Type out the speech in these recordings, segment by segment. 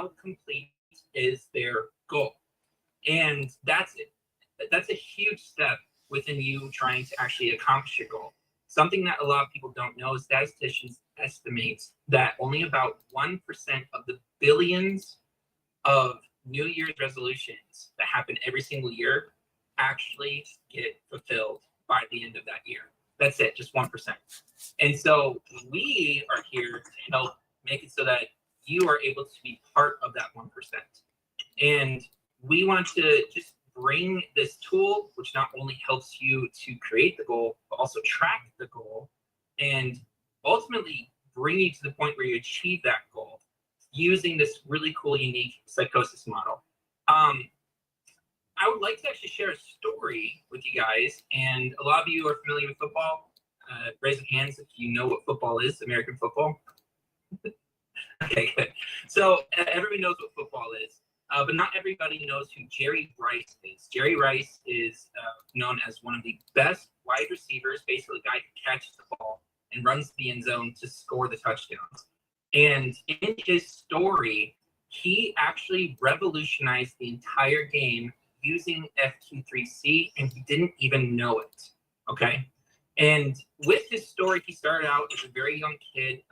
how complete is their goal. And that's it. That's a huge step within you trying to actually accomplish your goal. Something that a lot of people don't know is statisticians estimate that only about 1% of the billions of New Year's resolutions that happen every single year actually get fulfilled by the end of that year. That's it, just 1%. And so we are here to help make it so that you are able to be part of that 1%. And we want to just bring this tool, which not only helps you to create the goal, but also track the goal and ultimately bring you to the point where you achieve that goal using this really cool, unique psychosis model. I would like to actually share a story with you guys, and a lot of you are familiar with football. Raise your hands if you know what football is, American football. Okay, good. So everybody knows what football is, but not everybody knows who Jerry Rice is. Jerry Rice is known as one of the best wide receivers, basically a guy who catches the ball and runs to the end zone to score the touchdowns. And in his story, he actually revolutionized the entire game using FQ3C, and he didn't even know it, okay? And with his story, he started out as a very young kid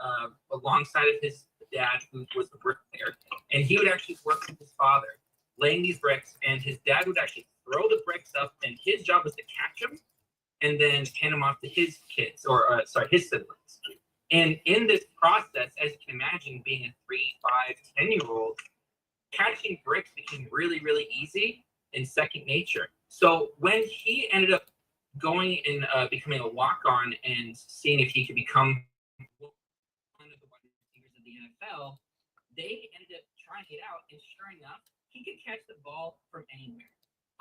alongside of his dad, who was a bricklayer, and he would actually work with his father, laying these bricks, and his dad would actually throw the bricks up, and his job was to catch them and then hand them off to his kids, or his siblings. And in this process, as you can imagine, being a 3, 5, 10-year-old, catching bricks became really, really easy and second nature. So when he ended up going and becoming a walk-on and seeing if he could become one of the wide receivers of the NFL, they ended up trying it out, and sure enough, he could catch the ball from anywhere.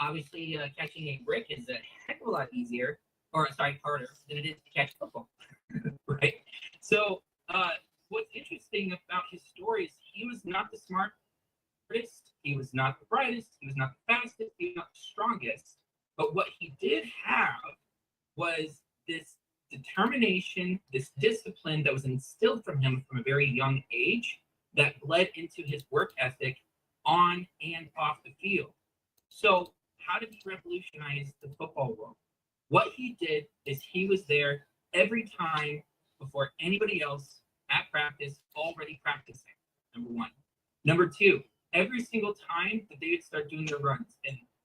Obviously, catching a brick is a heck of a lot easier, harder than it is to catch football, right? So what's interesting about his story is he was not the smartest, he was not the brightest, he was not the fastest, he was not the strongest. But what he did have was this determination, this discipline that was instilled from him from a very young age that bled into his work ethic on and off the field. So how did he revolutionize the football world? What he did is he was there every time before anybody else at practice, already practicing, number one. Number two, every single time that they would start doing their runs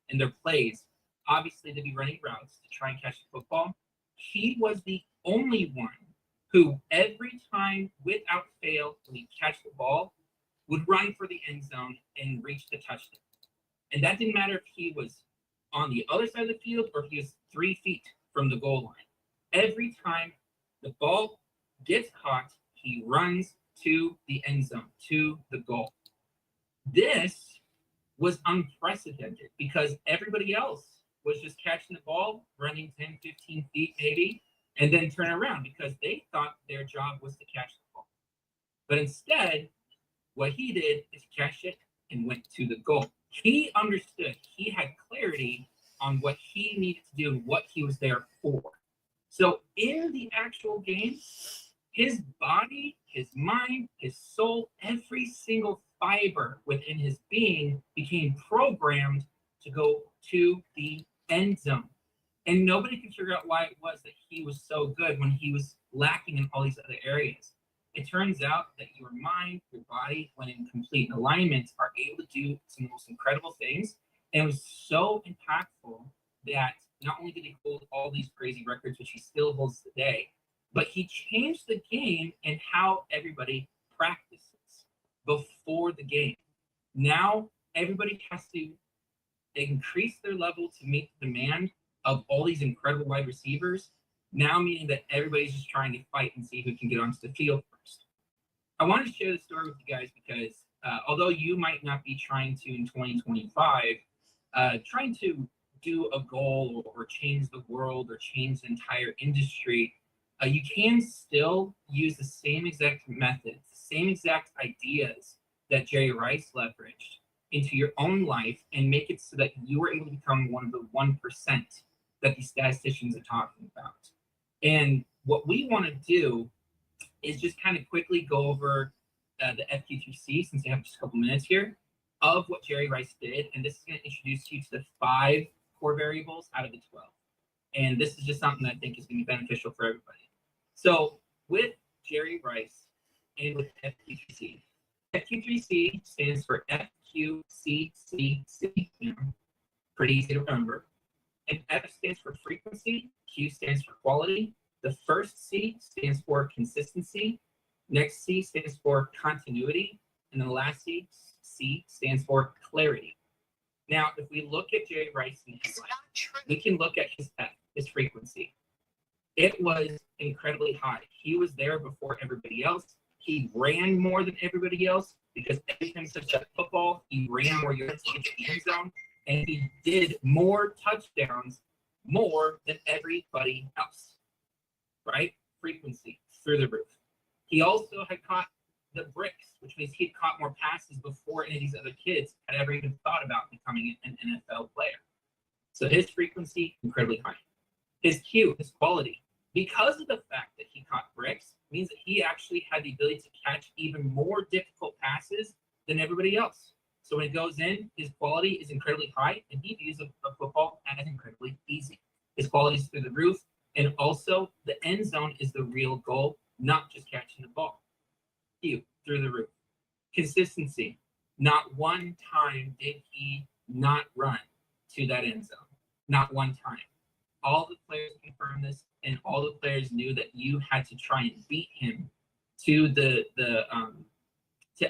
and their plays, obviously they'd be running routes to try and catch the football. He was the only one who every time, without fail, when he catch the ball, would run for the end zone and reach the touchdown. And that didn't matter if he was on the other side of the field or if he was 3 feet from the goal line. Every time the ball gets caught, he runs to the end zone, to the goal. This was unprecedented because everybody else was just catching the ball, running 10, 15 feet maybe, and then turn around because they thought their job was to catch the ball. But instead, what he did is catch it and went to the goal. He understood, he had clarity on what he needed to do and what he was there for. So in the actual game, his body, his mind, his soul, every single fiber within his being became programmed to go to the end zone. And nobody could figure out why it was that he was so good when he was lacking in all these other areas. It turns out that your mind, your body, when in complete alignment, are able to do some of the most incredible things. And it was so impactful that not only did he hold all these crazy records, which he still holds today, but he changed the game and how everybody practices before the game. Now, everybody has to increase their level to meet the demand of all these incredible wide receivers, now meaning that everybody's just trying to fight and see who can get onto the field first. I wanted to share this story with you guys because although you might not be trying to, in 2025, trying to do a goal or change the world or change the entire industry, you can still use the same exact methods, the same exact ideas that Jerry Rice leveraged into your own life and make it so that you are able to become one of the 1% that these statisticians are talking about. And what we want to do is just kind of quickly go over the FQ3C, since I have just a couple minutes here, of what Jerry Rice did. And this is going to introduce you to the 5 core variables out of the 12. And this is just something that I think is going to be beneficial for everybody. So with Jerry Rice and with FQ3C, FQ3C stands for FQCCC, pretty easy to remember. And F stands for frequency, Q stands for quality. The first C stands for consistency. Next C stands for continuity. And then the last C stands for clarity. Now, if we look at Jerry Rice and his life, we can look at his F, his frequency. It was incredibly high. He was there before everybody else. He ran more than everybody else because every time he touched that football, he ran more yards into the end zone, and he did more touchdowns more than everybody else, right? Frequency through the roof. He also had caught the bricks, which means he'd caught more passes before any of these other kids had ever even thought about becoming an NFL player. So his frequency, incredibly high. His Q, his quality, because of the fact that he caught bricks, means that he actually had the ability to catch even more difficult passes than everybody else. So when it goes in, his quality is incredibly high, and he views a football as incredibly easy. His quality is through the roof, and also the end zone is the real goal, not just catching the ball. Q, through the roof. Consistency. Not one time did he not run to that end zone. Not one time. All the players confirmed this, and all the players knew that you had to try and beat him to to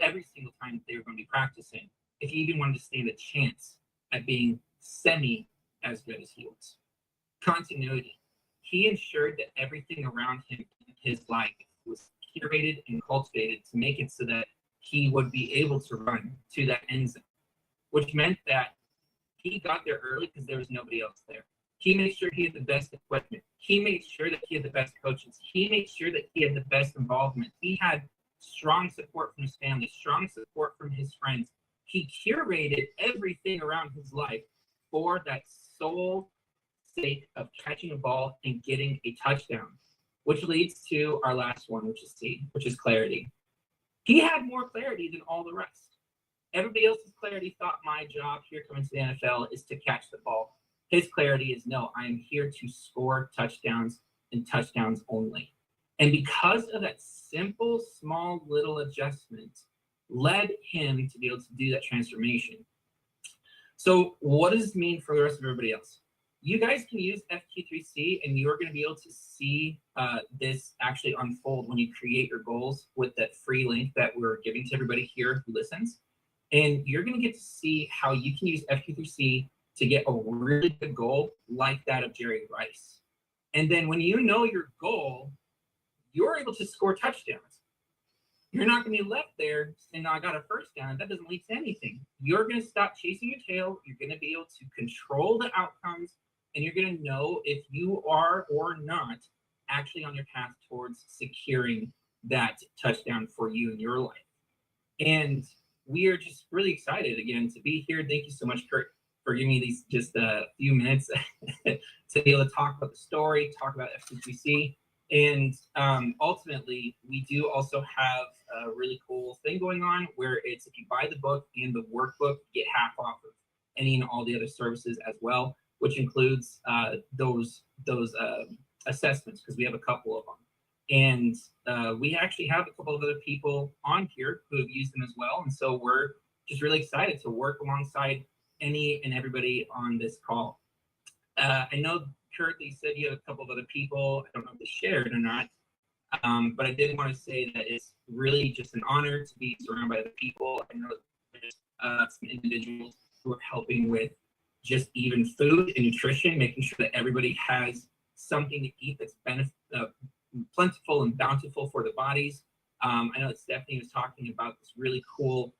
every single time that they were going to be practicing, if you even wanted to stand a chance at being semi as good as he was. Continuity. He ensured that everything around him in his life was curated and cultivated to make it so that he would be able to run to that end zone, which meant that he got there early because there was nobody else there. He made sure he had the best equipment. He made sure that he had the best coaches. He made sure that he had the best involvement. He had strong support from his family, strong support from his friends. He curated everything around his life for that sole sake of catching a ball and getting a touchdown, which leads to our last one, which is C, which is clarity. He had more clarity than all the rest. Everybody else's clarity thought my job here coming to the NFL is to catch the ball. His clarity is, no, I am here to score touchdowns and touchdowns only. And because of that simple, small, little adjustment, led him to be able to do that transformation. So what does this mean for the rest of everybody else? You guys can use FQ3C, and you're going to be able to see this actually unfold when you create your goals with that free link that we're giving to everybody here who listens. And you're going to get to see how you can use FQ3C to get a really good goal like that of Jerry Rice. And then when you know your goal, you're able to score touchdowns. You're not going to be left there saying, no, I got a first down. That doesn't lead to anything. You're going to stop chasing your tail. You're going to be able to control the outcomes, and you're going to know if you are or not actually on your path towards securing that touchdown for you in your life. And we are just really excited, again, to be here. Thank you so much, Kurt, for giving me these just a few minutes to be able to talk about the story, talk about FCCC. And ultimately, we do also have a really cool thing going on where it's if you buy the book and the workbook, you get half off of any and all the other services as well, which includes those assessments, because we have a couple of them. And we actually have a couple of other people on here who have used them as well. And so we're just really excited to work alongside any and everybody on this call. I know, Kurt, that you said you have a couple of other people. I don't know if they shared or not. But I did want to say that it's really just an honor to be surrounded by other people. I know there's some individuals who are helping with just even food and nutrition, making sure that everybody has something to eat that's plentiful and bountiful for the bodies. I know that Stephanie was talking about this really cool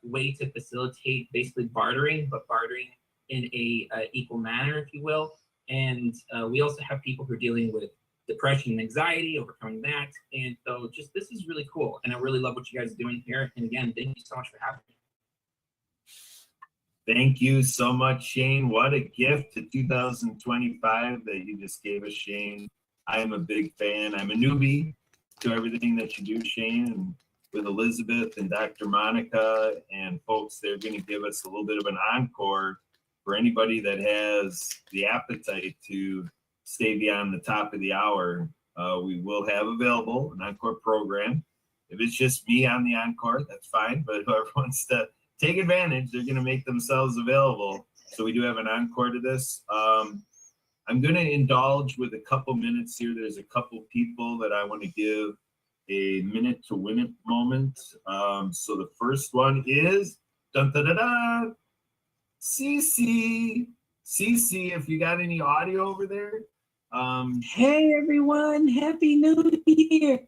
way to facilitate basically bartering, but bartering in a equal manner, if you will. And we also have people who are dealing with depression and anxiety, overcoming that. And so just this is really cool. And I really love what you guys are doing here. And again, thank you so much for having me. Thank you so much, Shane. What a gift to 2025 that you just gave us, Shane. I am a big fan. I'm a newbie to everything that you do, Shane. And with Elizabeth and Dr. Monica and folks. They're going to give us a little bit of an encore for anybody that has the appetite to stay beyond the top of the hour. We will have available an encore program. If it's just me on the encore, that's fine. But whoever wants to take advantage, they're going to make themselves available. So we do have an encore to this. I'm going to indulge with a couple minutes here. There's a couple people that I want to give a minute to win it moment. So the first one is dun, dun, dun, dun, Cece. Cece, if you got any audio over there. Hey everyone, Happy New Year.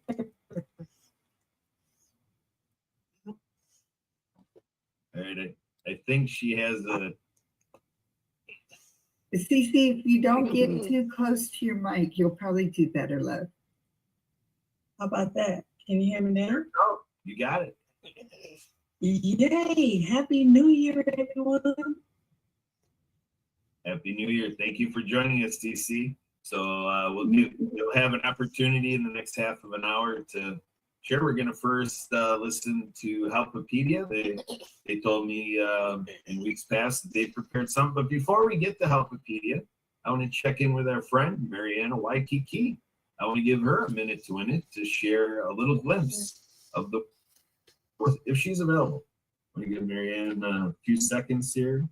All right, I think she has a. Cece, if you don't get too close to your mic, you'll probably do better, love. How about that? Can you hear me now? Oh, you got it. Yay! Happy New Year, everyone. Happy New Year. Thank you for joining us, DC. So you'll have an opportunity in the next half of an hour to share. We're going to first listen to Helpopedia. They told me in weeks past that they prepared something. But before we get to Helpopedia, I want to check in with our friend, Mariana Waikiki. I want to give her a minute to win it to share a little glimpse of the, if she's available. I'm going to give Marianne a few seconds here,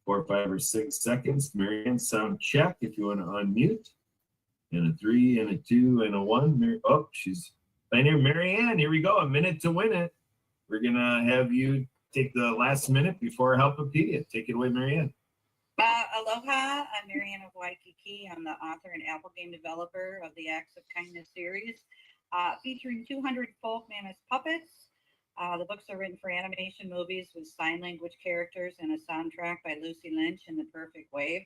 4, 5, or 6 seconds. Marianne, sound check if you want to unmute. And a 3, and a 2, and a 1. Oh, she's right here. Marianne, here we go. A minute to win it. We're going to have you take the last minute before Helpopedia. Take it away, Marianne. Aloha, I'm Marianne of Waikiki. I'm the author and Apple game developer of the Acts of Kindness series, featuring 200 folk mammoth puppets. The books are written for animation movies with sign language characters and a soundtrack by Lucy Lynch and The Perfect Wave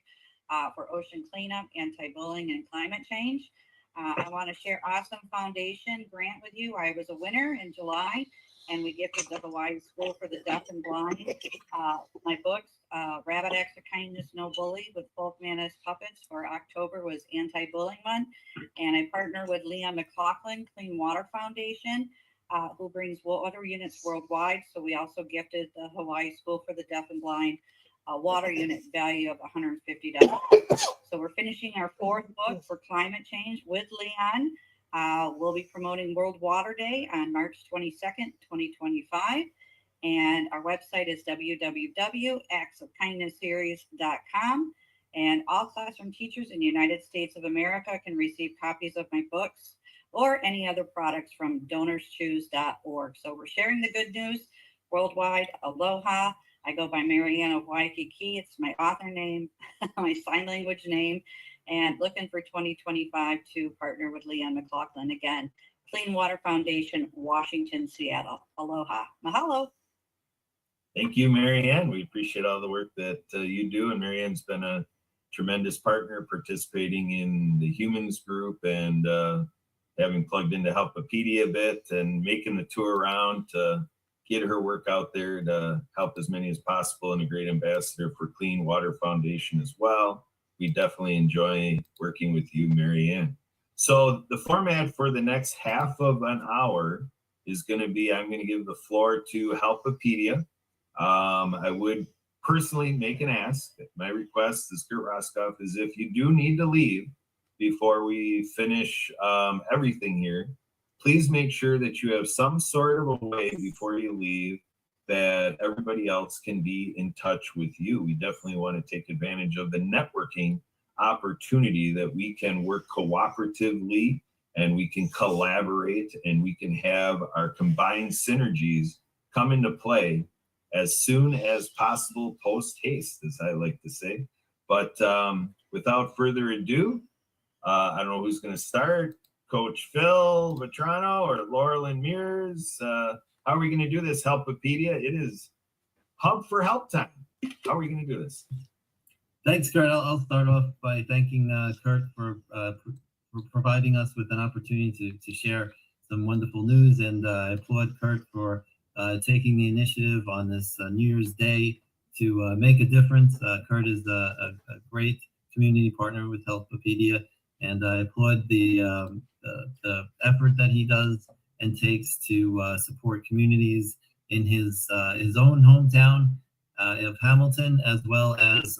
for ocean cleanup, anti-bullying, and climate change. I want to share Awesome Foundation grant with you. I was a winner in July, and we gifted the Hawaii School for the Deaf and Blind my books, Rabbit Acts of Kindness, No Bully, with Folk Manus Puppets for October was Anti-Bullying Month. And I partner with Leon McLaughlin, Clean Water Foundation, who brings water units worldwide. So we also gifted the Hawaii School for the Deaf and Blind a water unit value of $150. So we're finishing our 4th book for climate change with Leon. We'll be promoting World Water Day on March 22nd, 2025. And our website is www.actsofkindnessseries.com. And all classroom teachers in the United States of America can receive copies of my books or any other products from donorschoose.org. So we're sharing the good news worldwide. Aloha. I go by Marianne of Waikiki. It's my author name, my sign language name, and looking for 2025 to partner with Leon McLaughlin again. Clean Water Foundation, Washington, Seattle. Aloha. Mahalo. Thank you, Marianne. We appreciate all the work that you do. And Marianne's been a tremendous partner participating in the humans group and having plugged into Helpopedia a bit and making the tour around to get her work out there to help as many as possible, and a great ambassador for Clean Water Foundation as well. We definitely enjoy working with you, Marianne. So the format for the next half of an hour is going to be, I'm going to give the floor to Helpopedia. I would personally make an ask. My request is Kurt Roskoff is if you do need to leave before we finish everything here, please make sure that you have some sort of a way before you leave that everybody else can be in touch with you. We definitely want to take advantage of the networking opportunity that we can work cooperatively and we can collaborate and we can have our combined synergies come into play as soon as possible, post haste, as I like to say. But without further ado, I don't know who's going to start. Coach Phil Vetrano or Laurel and Mears. How are we going to do this, Helpopedia? It is Hub for Help time. How are we going to do this? Thanks, Kurt. I'll start off by thanking Kurt for providing us with an opportunity to share some wonderful news, and I applaud Kurt for taking the initiative on this New Year's Day to make a difference. Kurt is a great community partner with Helpopedia, and I applaud the effort that he does and takes to support communities in his own hometown of Hamilton, as well as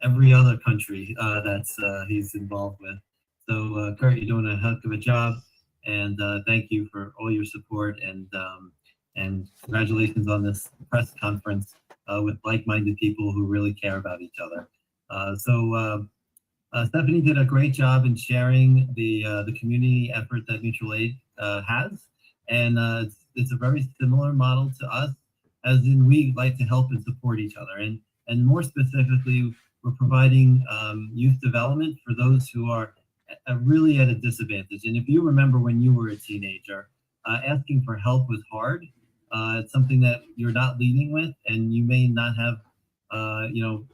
every other country that's he's involved with. So Kurt, you're doing a heck of a job, and thank you for all your support, and congratulations on this press conference with like-minded people who really care about each other. Stephanie did a great job in sharing the community effort that mutual aid has, and it's a very similar model to us, as in we like to help and support each other, and more specifically, we're providing youth development for those who are really at a disadvantage. And if you remember when you were a teenager, asking for help was hard. It's something that you're not leading with, and you may not have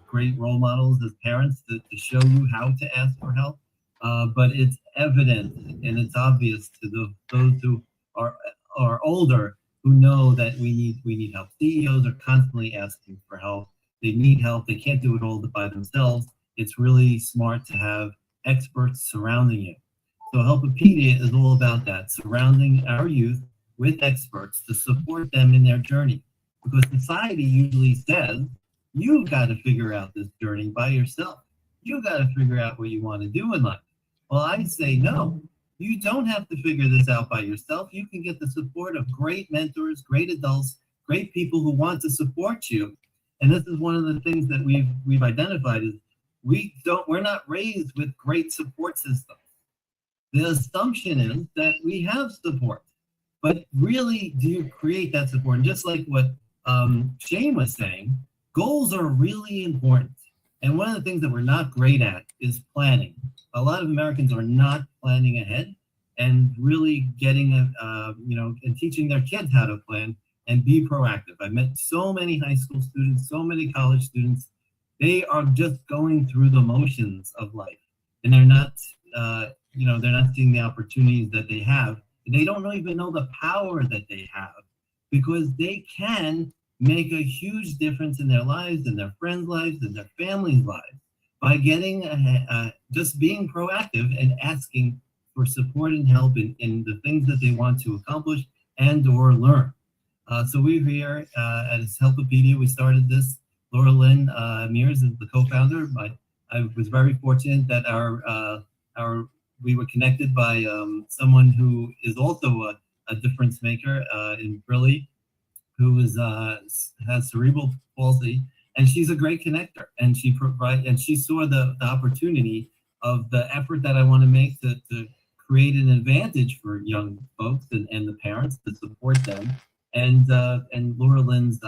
great role models as parents to show you how to ask for help. But it's evident and it's obvious to those who are older, who know that we need help. CEOs are constantly asking for help. They need help. They can't do it all by themselves. It's really smart to have experts surrounding you. So Helpopedia is all about that, surrounding our youth with experts to support them in their journey. Because society usually says, you've got to figure out this journey by yourself. You've got to figure out what you want to do in life. Well, I say, no, you don't have to figure this out by yourself. You can get the support of great mentors, great adults, great people who want to support you. And this is one of the things that we've identified is we're not raised with great support systems. The assumption is that we have support, but really, do you create that support? And just like what Shane was saying, goals are really important. And one of the things that we're not great at is planning. A lot of Americans are not planning ahead and really getting, and teaching their kids how to plan and be proactive. I've met so many high school students, so many college students. They are just going through the motions of life, and they're not, they're not seeing the opportunities that they have. They don't even know the power that they have, because they can make a huge difference in their lives, in their friends' lives, in their families' lives by getting just being proactive and asking for support and help in the things that they want to accomplish and or learn. So we're here at Helpopedia. We started this. Laura Lynn Mears is the co-founder. I was very fortunate that we were connected by someone who is also a difference maker in Briley, who has cerebral palsy, and she's a great connector. And she saw the opportunity of the effort that I want to make to create an advantage for young folks and the parents to support them. And Laura Lynn's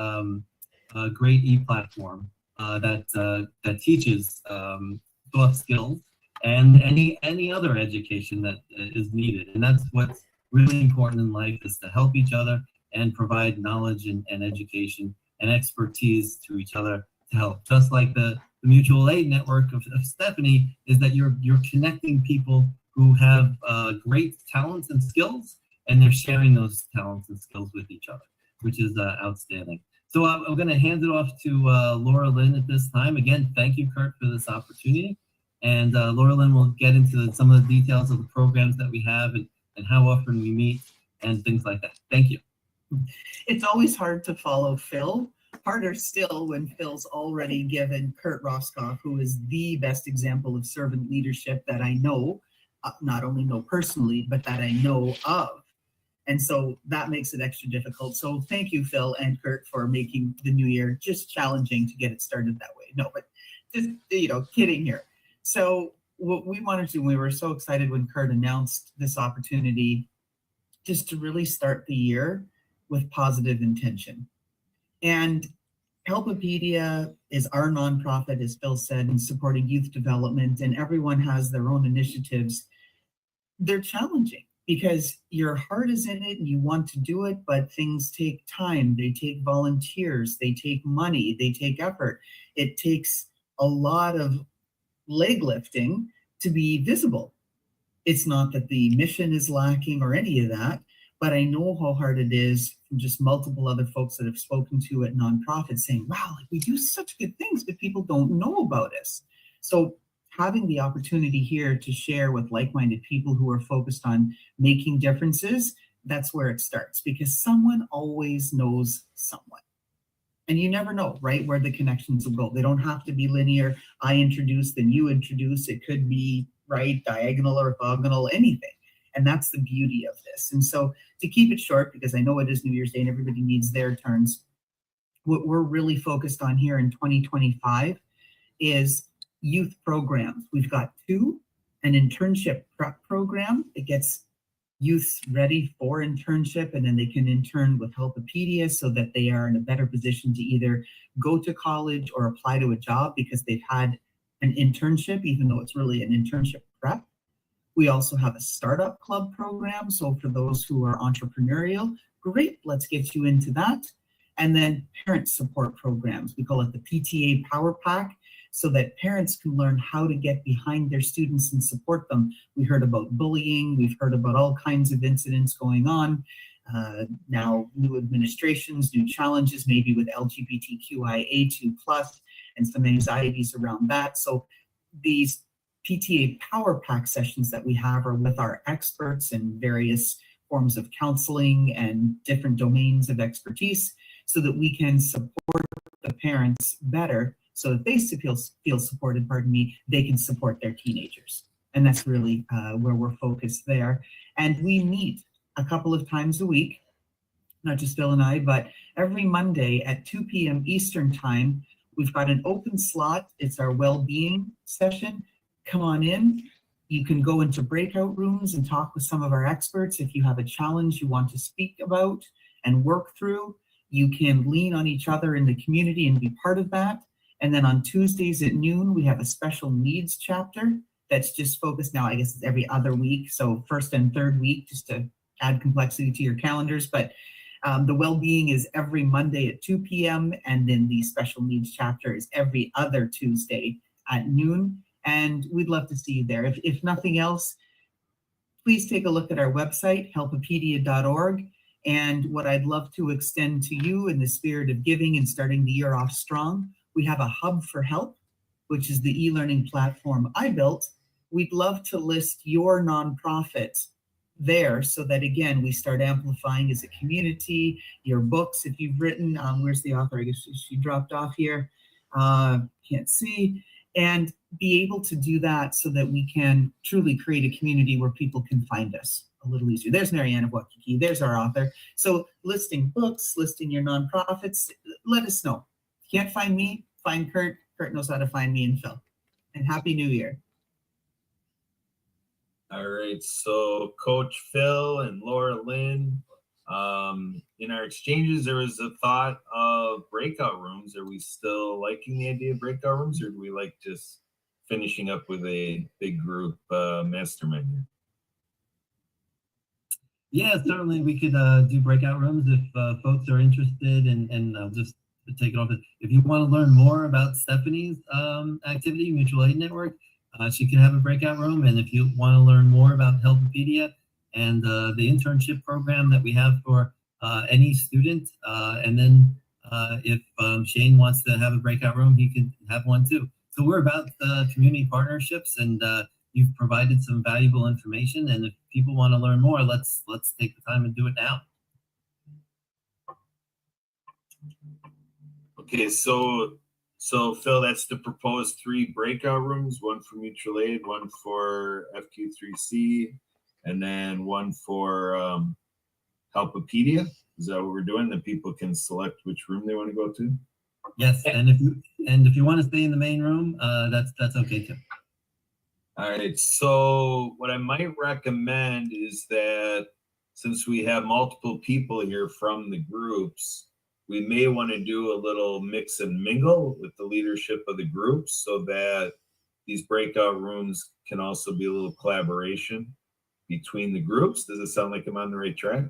great e-platform that teaches soft skills and any other education that is needed. And that's what's really important in life, is to help each other and provide knowledge and education and expertise to each other to help. Just like the mutual aid network of Stephanie is that you're connecting people who have great talents and skills, and they're sharing those talents and skills with each other, which is outstanding. So I'm going to hand it off to Laura Lynn at this time. Again, thank you, Kurt, for this opportunity. And Laura Lynn will get into some of the details of the programs that we have and how often we meet and things like that. Thank you. It's always hard to follow Phil. Harder still when Phil's already given Kurt Roskoff, who is the best example of servant leadership that I know, not only know personally, but that I know of. And so that makes it extra difficult. So thank you, Phil and Kurt, for making the new year just challenging to get it started that way. No, but just, kidding here. So what we wanted to, we were so excited when Kurt announced this opportunity just to really start the year with positive intention. And Helpopedia is our nonprofit, as Phil said, in supporting youth development, and everyone has their own initiatives. They're challenging because your heart is in it and you want to do it, but things take time. They take volunteers, they take money, they take effort. It takes a lot of leg lifting to be visible. It's not that the mission is lacking or any of that, but I know how hard it is from just multiple other folks that I've spoken to at nonprofits saying, wow, we do such good things, but people don't know about us. So having the opportunity here to share with like-minded people who are focused on making differences that's where it starts, because someone always knows someone. And you never know, right, where the connections will go. They don't have to be linear. I introduce, then you introduce. It could be, right, diagonal, orthogonal, anything. And that's the beauty of this. And so to keep it short, because I know it is New Year's Day and everybody needs their turns, what we're really focused on here in 2025 is youth programs. We've got two, an internship prep program that gets youths ready for internship, and then they can intern with Helpopedia so that they are in a better position to either go to college or apply to a job because they've had an internship, even though it's really an internship prep. We also have a startup club program. So for those who are entrepreneurial, great, let's get you into that. And then parent support programs. We call it the PTA Power Pack, so that parents can learn how to get behind their students and support them. We heard about bullying. We've heard about all kinds of incidents going on. Now, new administrations, new challenges, maybe with LGBTQIA2+, and some anxieties around that. So these PTA Power Pack sessions that we have are with our experts in various forms of counseling and different domains of expertise, so that we can support the parents better, so that they feel supported, they can support their teenagers. And that's really where we're focused there. And we meet a couple of times a week, not just Phil and I, but every Monday at 2 p.m. Eastern time. We've got an open slot. It's our well-being session. Come on in. You can go into breakout rooms and talk with some of our experts. If you have a challenge you want to speak about and work through, you can lean on each other in the community and be part of that. And then on Tuesdays at noon, we have a special needs chapter that's just focused now, I guess it's every other week. So first and third week, just to add complexity to your calendars. But the well-being is every Monday at 2 p.m. And then the special needs chapter is every other Tuesday at noon. And we'd love to see you there. If nothing else, please take a look at our website, helpopedia.org. And what I'd love to extend to you in the spirit of giving and starting the year off strong, we have a hub for help, which is the e-learning platform I built. We'd love to list your nonprofit there so that, again, we start amplifying as a community, your books, if you've written, where's the author? I guess she dropped off here. Can't see. And be able to do that so that we can truly create a community where people can find us a little easier. There's Marianne of Waikiki. There's our author. So listing books, listing your nonprofits, let us know. If you can't find me, find Kurt. Kurt knows how to find me and Phil. And Happy New Year. All right, so Coach Phil and Laura Lynn, in our exchanges, there was a thought of breakout rooms. Are we still liking the idea of breakout rooms, or do we like just finishing up with a big group mastermind here? Yeah, certainly we could do breakout rooms if folks are interested, and I'll just take it off. If you want to learn more about Stephanie's activity, Mutual Aid Network, she can have a breakout room. And if you want to learn more about Helpopedia and the internship program that we have for any student, and then if Shane wants to have a breakout room, he can have one too. So we're about community partnerships, and you've provided some valuable information. And if people want to learn more, let's take the time and do it now. Okay, so Phil, that's the proposed 3 breakout rooms, one for mutual aid, one for FQ3C, and then one for Helpopedia. Is that what we're doing? That people can select which room they want to go to? Yes, and if you want to stay in the main room, that's okay too. All right, so what I might recommend is that since we have multiple people here from the groups, we may want to do a little mix and mingle with the leadership of the groups so that these breakout rooms can also be a little collaboration between the groups. Does it sound like I'm on the right track?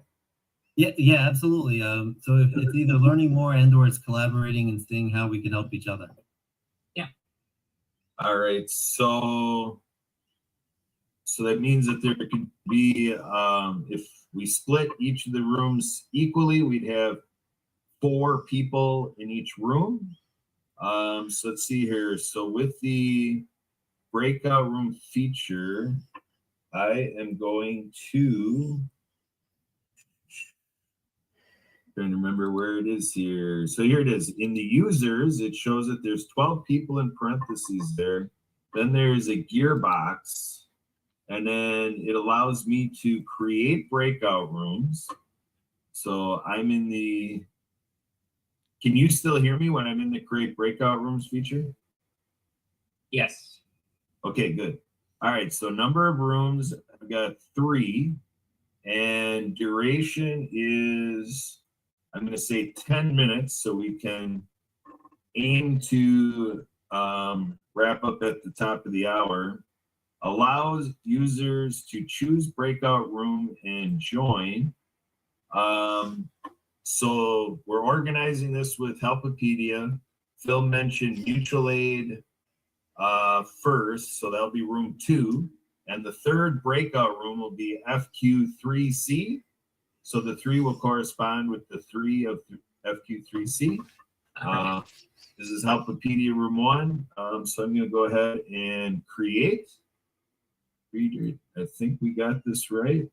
Yeah, absolutely. So if it's either learning more and/or it's collaborating and seeing how we can help each other. Yeah. All right, so that means that there could be, if we split each of the rooms equally, we'd have 4 people in each room. So let's see here. So with the breakout room feature, I am going to Trying to remember where it is here. So here it is. In the users, it shows that there's 12 people in parentheses there. Then there's a gearbox. And then it allows me to create breakout rooms. So I'm in the, can you still hear me when I'm in the create breakout rooms feature? Yes. Okay, good. All right, so number of rooms, I've got 3. And duration is, I'm going to say 10 minutes, so we can aim to wrap up at the top of the hour. Allows users to choose breakout room and join. So we're organizing this with Helpopedia. Phil mentioned mutual aid first, so that'll be room 2. And the third breakout room will be FQ3C. So the 3 will correspond with the 3 of FQ3C. This is Helpopedia room 1. So I'm going to go ahead and create. Reader, I think we got this right.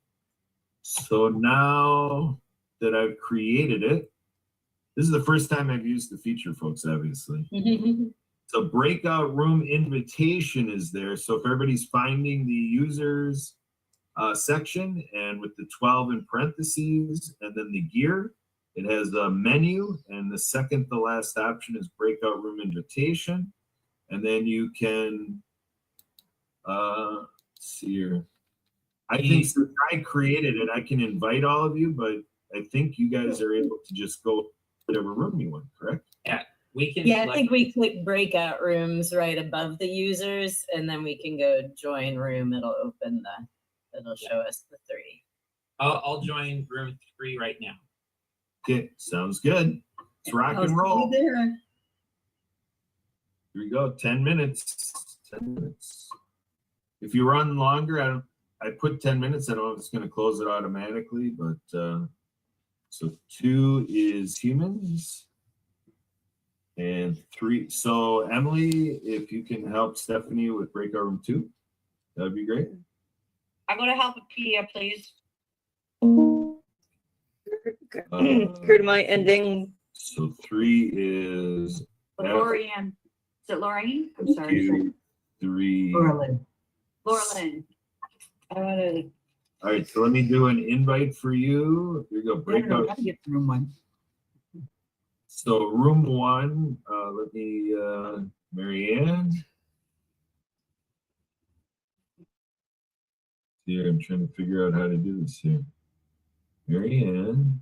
So now that I've created it, this is the first time I've used the feature, folks, obviously. So breakout room invitation is there. So if everybody's finding the users section and with the 12 in parentheses and then the gear, it has a menu, and the second to last option is breakout room invitation. And then you can see here. I think since I created it, I can invite all of you, but I think you guys are able to just go whatever room you want, correct? Yeah, we can. Yeah, I think we click breakout rooms right above the users, and then we can go join room. It'll open it'll show us the 3. I'll join room 3 right now. Okay, sounds good. Let's rock I'll and see roll. you there. Here we go. 10 minutes. 10 minutes. If you run longer, I put 10 minutes. I don't know if it's going to close it automatically, but so 2 is humans and 3. So Emily, if you can help Stephanie with breakout room 2, that'd be great. I'm going to Helpopedia, please. Kurt, am I ending? So 3 is Lorianne. Is it Lorraine? I'm sorry. FQ 3. Laurelyn. All right, so let me do an invite for you. Here you go, I don't know breakout. how to get to room 1. So room 1, let me, Marianne. Here, I'm trying to figure out how to do this here. Marianne,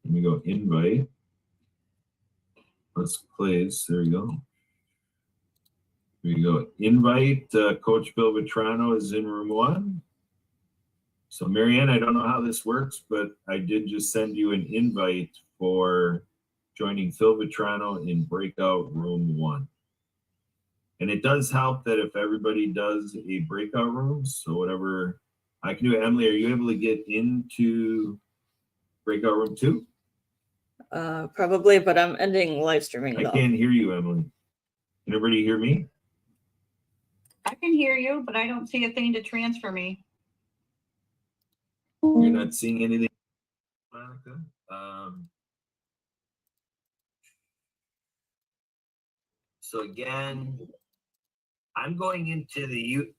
let me go invite. Let's place, there we go. Here we go, invite, Coach Bill Vetrano is in room 1. So Marianne, I don't know how this works, but I did just send you an invite for joining Phil Vetrano in breakout room 1. And it does help that if everybody does a breakout room, so whatever I can do. Emily, are you able to get into breakout room 2? Probably, but I'm ending live streaming. I though. can't hear you, Emily. Can everybody hear me? I can hear you, but I don't see a thing to transfer me. You're not seeing anything, Monica? So again, I'm going into the